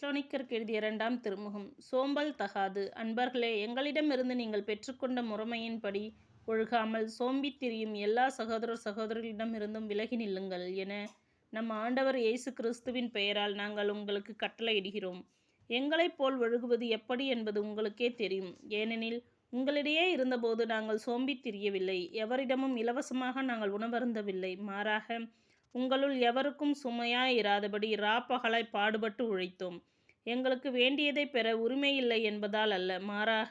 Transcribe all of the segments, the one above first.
தெஸ்ஸலோனிக்கருக்கு எழுதிய 2ஆம் திருமுகம். சோம்பல் தகாது. அன்பர்களே, எங்களிடமிருந்து நீங்கள் பெற்றுக்கொண்ட முறைமையின்படி ஒழுகாமல் சோம்பித் திரியும் எல்லா சகோதர சகோதரிகளிடமிருந்தும் விலகி நில்லுங்கள் என நம் ஆண்டவர் இயேசு கிறிஸ்துவின் பெயரால் நாங்கள் உங்களுக்கு கட்டளையிடுகிறோம். எங்களைப் போல் ஒழுகுவது எப்படி என்பது உங்களுக்கே தெரியும். ஏனெனில் உங்களிடையே இருந்தபோது நாங்கள் சோம்பித் திரியவில்லை, எவரிடமும் இலவசமாக நாங்கள் உணவருந்தவில்லை. மாறாக உங்களுள் எவருக்கும் சுமையாயிராதபடி இராப்பகலாய் பாடுபட்டு உழைத்தோம். எங்களுக்கு வேண்டியதைப் பெற உரிமையில்லை என்பதால் அல்ல, மாறாக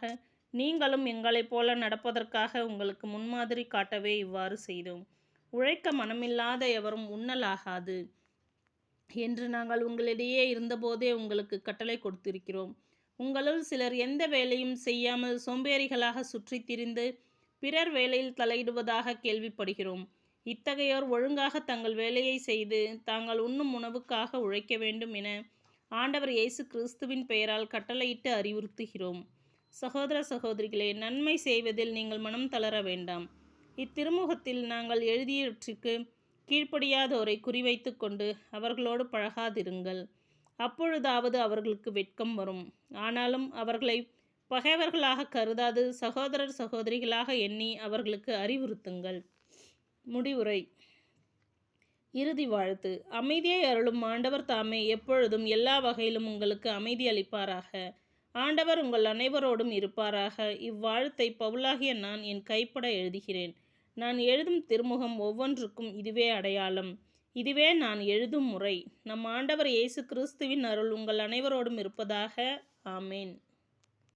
நீங்களும் எங்களைப் போல நடப்பதற்காக உங்களுக்கு முன்மாதிரி காட்டவே இவ்வாறு செய்தோம். உழைக்க மனமில்லாத எவரும் உண்ணலாகாது என்று நாங்கள் உங்களிடையே இருந்தபோதே உங்களுக்கு கட்டளை கொடுத்திருக்கிறோம். உங்களுள் சிலர் எந்த வேலையும் செய்யாமல் சோம்பேறிகளாக சுற்றித் திரிந்து பிறர் வேலையில் தலையிடுவதாக கேள்விப்படுகிறோம். இத்தகையோர் ஒழுங்காக தங்கள் வேலையை செய்து தாங்கள் உண்ணும் உணவுக்காக உழைக்க வேண்டும் என ஆண்டவர் இயேசு கிறிஸ்துவின் பெயரால் கட்டளையிட்டு அறிவுறுத்துகிறோம். சகோதர சகோதரிகளே, நன்மை செய்வதில் நீங்கள் மனம் தளர வேண்டாம். இத்திருமுகத்தில் நாங்கள் எழுதியவற்றிற்கு கீழ்ப்படியாதோரை குறிவைத்து கொண்டு அவர்களோடு பழகாதிருங்கள். அப்பொழுதாவது அவர்களுக்கு வெட்கம் வரும். ஆனாலும் அவர்களை பகைவர்களாக கருதாது சகோதரர் சகோதரிகளாக எண்ணி அவர்களுக்கு அறிவுறுத்துங்கள். முடிவுரை. இறுதி வாழ்த்து. அமைதியை அருளும் ஆண்டவர் தாமே எப்பொழுதும் எல்லா வகையிலும் உங்களுக்கு அமைதி அளிப்பாராக. ஆண்டவர் உங்கள் அனைவரோடும் இருப்பாராக. இவ்வாழ்த்தை பவுலாகிய நான் என் கைப்பட எழுதுகிறேன். நான் எழுதும் திருமுகம் ஒவ்வொன்றுக்கும் இதுவே அடையாளம். இதுவே நான் எழுதும் முறை. நம் ஆண்டவர் இயேசு கிறிஸ்துவின் அருள் உங்கள் அனைவரோடும் இருப்பதாக. ஆமேன்.